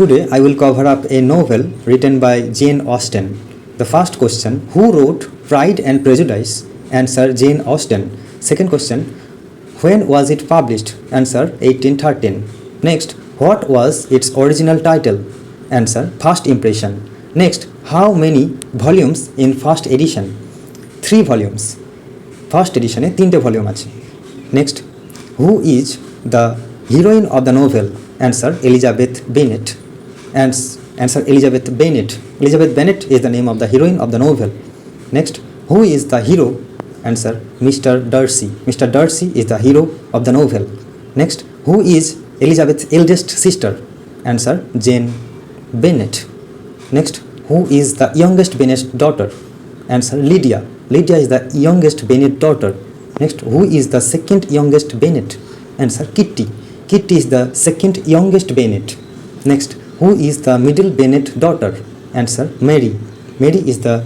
Today I will cover up a novel written by Jane Austen. The first question, who wrote Pride and Prejudice? Answer, Jane Austen. Second question, when was it published? Answer, 1813. Next, what was its original title? Answer, First Impression. Next, how many volumes in first edition? 3 volumes. First edition e 3 volume ache. Next, who is the heroine of the novel? Answer, Elizabeth Bennet. Answer, Elizabeth Bennet. Elizabeth Bennet is the name of the heroine of the novel. Next, who is the hero? Answer, Mr. Darcy. Mr. Darcy is the hero of the novel. Next, who is Elizabeth's eldest sister? Answer, Jane Bennet. Next, who is the youngest Bennet's daughter? Answer, Lydia. Lydia is the youngest Bennet daughter. Next, who is the second youngest Bennet? Answer, Kitty. Kitty is the second youngest Bennet. Next, who is the middle Bennet daughter? Answer, Mary. Mary is the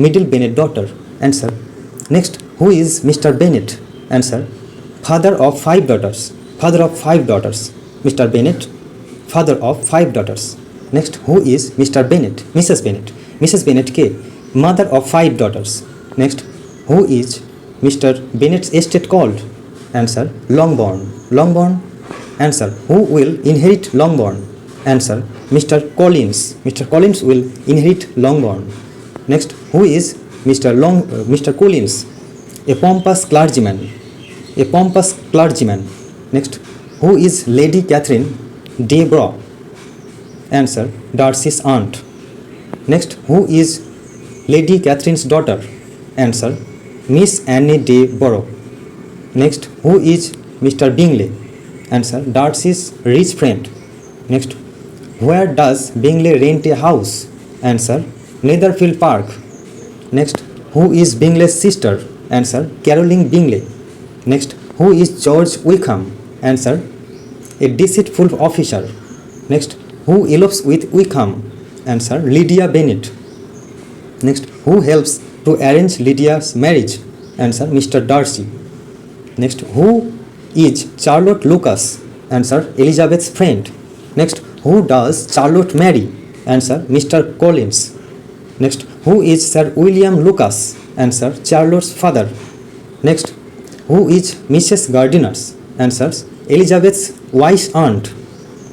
middle Bennet daughter. Answer. Next, who is Mr. Bennet? Answer, father of 5 daughters. Father of 5 daughters. Mr. Bennet, father of 5 daughters. Next, who is Mr. Bennet? Mrs. Bennet. Mrs. Bennet K, mother of 5 daughters. Next, who is Mr. Bennet's estate called? Answer, Longbourn. Longbourn. Answer, who will inherit Longbourn? Answer, Mr. Collins. Mr. Collins will inherit Longbourn. Next, who is Mr. Collins? A pompous clergyman. A pompous clergyman. Next, who is Lady Catherine de Bourgh? Answer, Darcy's aunt. Next, who is Lady Catherine's daughter? Answer, Miss Annie de Bourgh. Next, who is Mr. Bingley? Answer, Darcy's rich friend. Next, where does Bingley rent a house? Answer, Netherfield Park. Next, who is Bingley's sister? Answer, Caroline Bingley. Next, who is George Wickham? Answer, a deceitful officer. Next, who elopes with Wickham? Answer, Lydia Bennet. Next, who helps to arrange Lydia's marriage? Answer, Mr. Darcy. Next, who is Charlotte Lucas? Answer, Elizabeth's friend. Next, who does Charlotte marry? Answer, Mr. Collins. Next, who is Sir William Lucas? Answer, Charlotte's father. Next, who is Mrs. Gardiner? Answers, Elizabeth's wise aunt.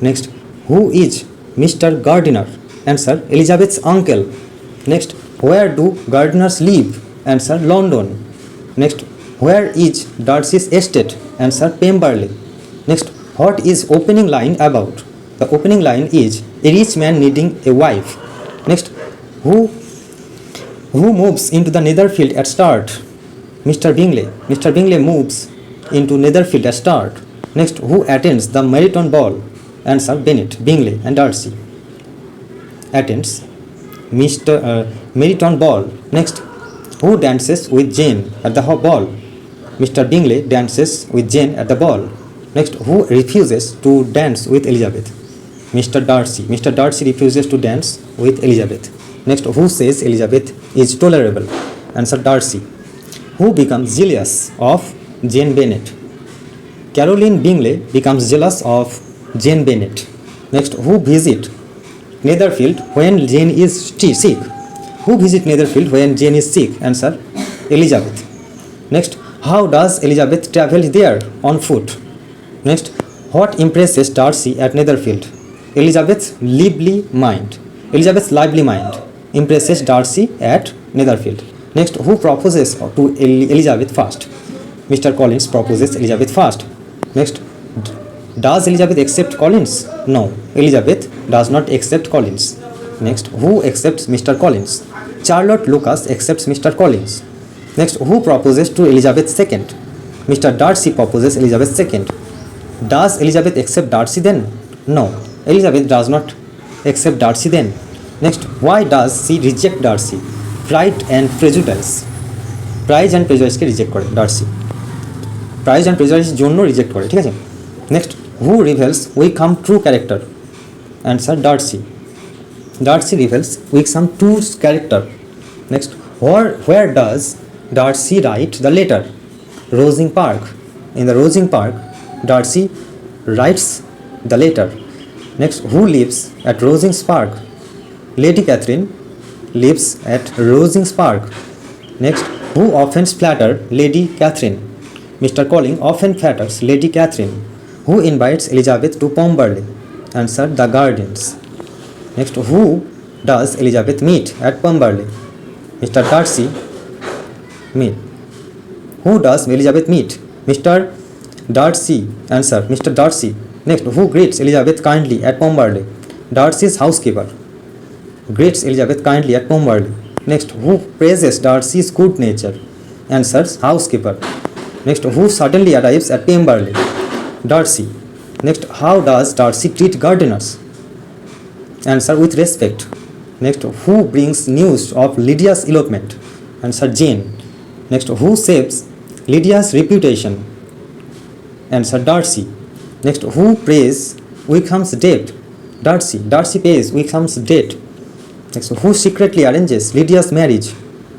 Next, who is Mr. Gardiner? Answer, Elizabeth's uncle. Next, where do Gardiners live? Answer, London. Next, where is Darcy's estate? Answer, Pemberley. Next, what is opening line about? The opening line is a rich man needing a wife. Next, who moves into the Netherfield at start? Mr. Bingley. Mr. Bingley moves into Netherfield at start. Next, who attends the Meryton ball? Answer, Bennet, Bingley and Darcy. Attends Mr. Meryton ball. Next, who dances with Jane at the ball? Mr. Bingley dances with Jane at the ball. Next, who refuses to dance with Elizabeth? Mr. Darcy. Mr. Darcy refuses to dance with Elizabeth. Next, who says Elizabeth is tolerable? Answer, Darcy. Who becomes jealous of Jane Bennet? Caroline Bingley becomes jealous of Jane Bennet. Next, who visit Netherfield when Jane is sick? Who visit Netherfield when Jane is sick? Answer, Elizabeth. Next, how does Elizabeth travel there? On foot. Next, what impresses Darcy at Netherfield? Elizabeth's lively mind. Elizabeth's lively mind impresses Darcy at Netherfield. Next, who proposes to Elizabeth first? Mr. Collins proposes Elizabeth first. Next, does Elizabeth accept Collins? No, Elizabeth does not accept Collins. Next, who accepts Mr. Collins? Charlotte Lucas accepts Mr. Collins. Next, who proposes to Elizabeth second? Mr. Darcy proposes Elizabeth second. Does Elizabeth accept Darcy then? No, Elizabeth does not accept Darcy then. Next, why does she reject Darcy? Pride and Prejudice. Pride and Prejudice K reject করে Darcy. Pride and Prejudice জন্য reject করে, ঠিক আছে? Next, who reveals Wickham true character? Answer, Darcy. Darcy reveals Wickham true character. Next, where does Darcy write the letter? Rosing Park. In the Rosing Park, Darcy writes the letter. Next, who lives at Rosings Park? Lady Catherine lives at Rosings Park. Next, who often flatters Lady Catherine? Mr. Colling often flatters Lady Catherine. Who invites Elizabeth to Pemberley? Answer, the Guardians. Next, who does Elizabeth meet at Pemberley? Mr. Darcy meet. Who does Elizabeth meet? Mr. Darcy. Answer, Mr. Darcy. Next, who greets Elizabeth kindly at Pemberley? Darcy's housekeeper greets Elizabeth kindly at Pemberley. Next, who praises Darcy's good nature? Answers, housekeeper. Next, who suddenly arrives at Pemberley? Darcy. Next, how does Darcy treat gardeners? Answer, with respect. Next, who brings news of Lydia's elopement? Answer, Jane. Next, who saves Lydia's reputation? Answer, Darcy. Next, who pays Wickham's debt? Darcy. Darcy pays Wickham's debt. Next, who secretly arranges Lydia's marriage?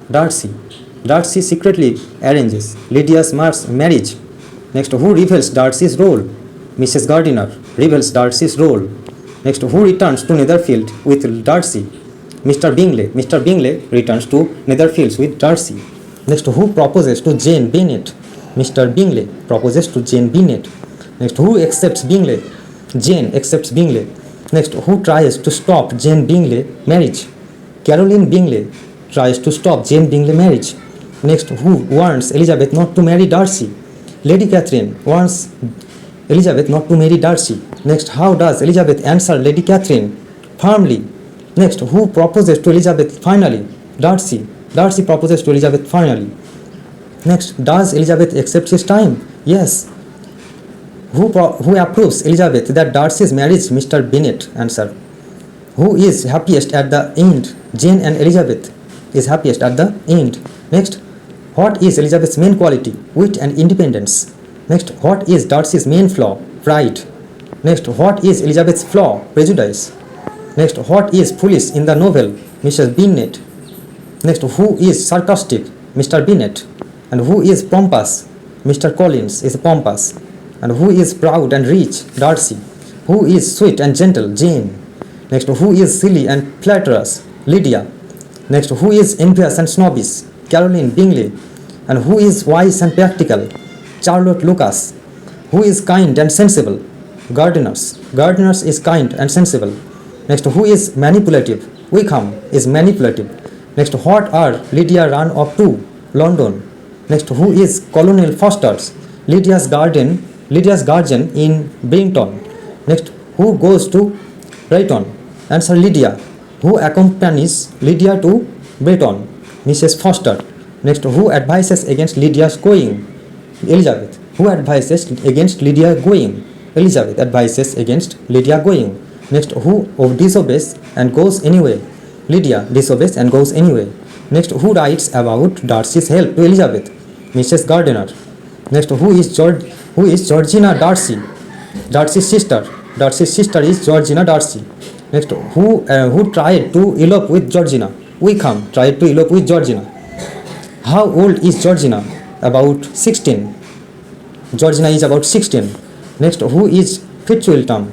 Darcy. Darcy secretly arranges Lydia's marriage. Next, who reveals Darcy's role? Mrs. Gardiner reveals Darcy's role. Next, who returns to Netherfield with Darcy? Mr. Bingley. Mr. Bingley returns to Netherfield with Darcy. Next, who proposes to Jane Bennet? Mr. Bingley proposes to Jane Bennet. Next, who accepts Bingley? Jane accepts Bingley. Next, who tries to stop Jane Bingley marriage? Caroline Bingley tries to stop Jane Bingley marriage. Next, who warns Elizabeth not to marry Darcy? Lady Catherine warns Elizabeth not to marry Darcy. Next, how does Elizabeth answer Lady Catherine? Firmly. Next, who proposes to Elizabeth finally? Darcy. Darcy proposes to Elizabeth finally. Next, does Elizabeth accept his time? Yes. Who approves Elizabeth that Darcy's marriage Mr. Bennet? Answer, who is happiest at the end? Jane and Elizabeth is happiest at the end. Next, what is Elizabeth's main quality? Wit and independence. Next, what is Darcy's main flaw? Pride. Next, what is Elizabeth's flaw? Prejudice. Next, what is foolish in the novel? Mrs. Bennet. Next, who is sarcastic? Mr. Bennet. And who is pompous? Mr. Collins is pompous. And who is proud and rich? Darcy. Who is sweet and gentle? Jane. Next, who is silly and flatterous? Lydia. Next, who is envious and snobbish? Caroline Bingley. And who is wise and practical? Charlotte Lucas. Who is kind and sensible? Gardeners. Gardeners is kind and sensible. Next, who is manipulative? Wickham is manipulative. Next, what are Lydia run off to? London. Next, who is Colonel Foster's? Lydia's guardian in Brington. Next, who goes to Brighton? Answer, Lydia. Who accompanies Lydia to Brighton? Mrs. Foster. Next, who advises against Lydia's going? Elizabeth. Who advises against Lydia going? Elizabeth advises against Lydia going. Next, who disobeys and goes anyway? Lydia disobeys and goes anyway. Next, who writes about Darcy's help to Elizabeth? Mrs. Gardiner. Next, who is Georgina Darcy? Darcy's sister. Darcy's sister is Georgina Darcy. Next, who tried to elope with Georgina? Wickham tried to elope with Georgina. How old is Georgina? About 16. Georgina is about 16. Next, who is Fitzwilliam?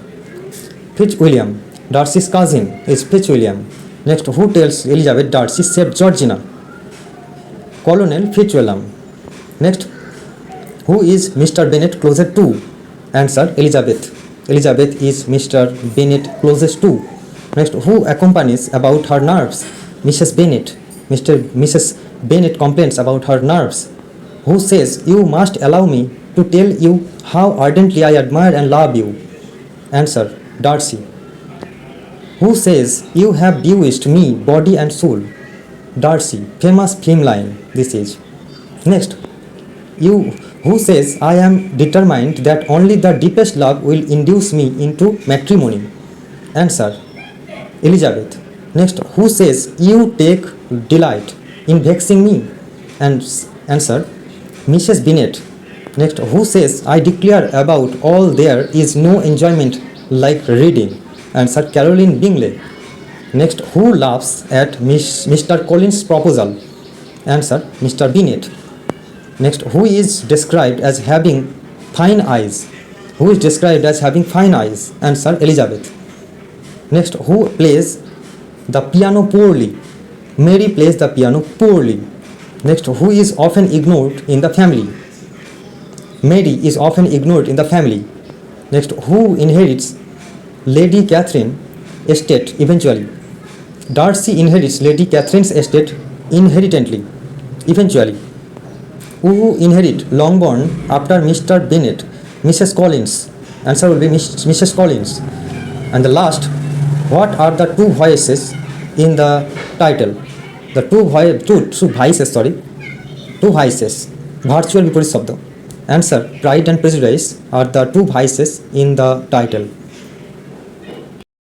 Fitzwilliam. Darcy's cousin is Fitzwilliam. Next, who tells Elizabeth Darcy saved Georgina? Colonel Fitzwilliam. Next, who is Mr. Bennet closest to? Answer, Elizabeth. Elizabeth is Mr. Bennet closest to. Next, who accompanies about her nerves? Mrs. Bennet. Mrs. Bennet complains about her nerves. Who says, you must allow me to tell you how ardently I admire and love you? Answer, Darcy. Who says, you have bewitched me, body and soul? Darcy. Famous film line this is. Next, who says, I am determined that only the deepest love will induce me into matrimony? Answer, Elizabeth. Next, who says, you take delight in vexing me? And answer, Mrs. Bennet. Next, who says, I declare about all there is no enjoyment like reading? Answer, Caroline Bingley. Next, who laughs at Mr. Collins' proposal? Answer, Mr. Bennet. Next, who is described as having fine eyes? Who is described as having fine eyes? Answer, Elizabeth. Next, who plays the piano poorly? Mary plays the piano poorly. Next, who is often ignored in the family? Mary is often ignored in the family. Next, who inherits Lady Catherine estate eventually? Darcy inherits Lady Catherine's estate inheritantly, eventually. Who inherit Longbourn after Mr. Bennet? Mrs. Collins. Answer will be Mrs. Collins. And the last, what are the two voices in the title? The two vices, virtual বিপরীত শব্দ. Answer, Pride and Prejudice are the two vices in the title.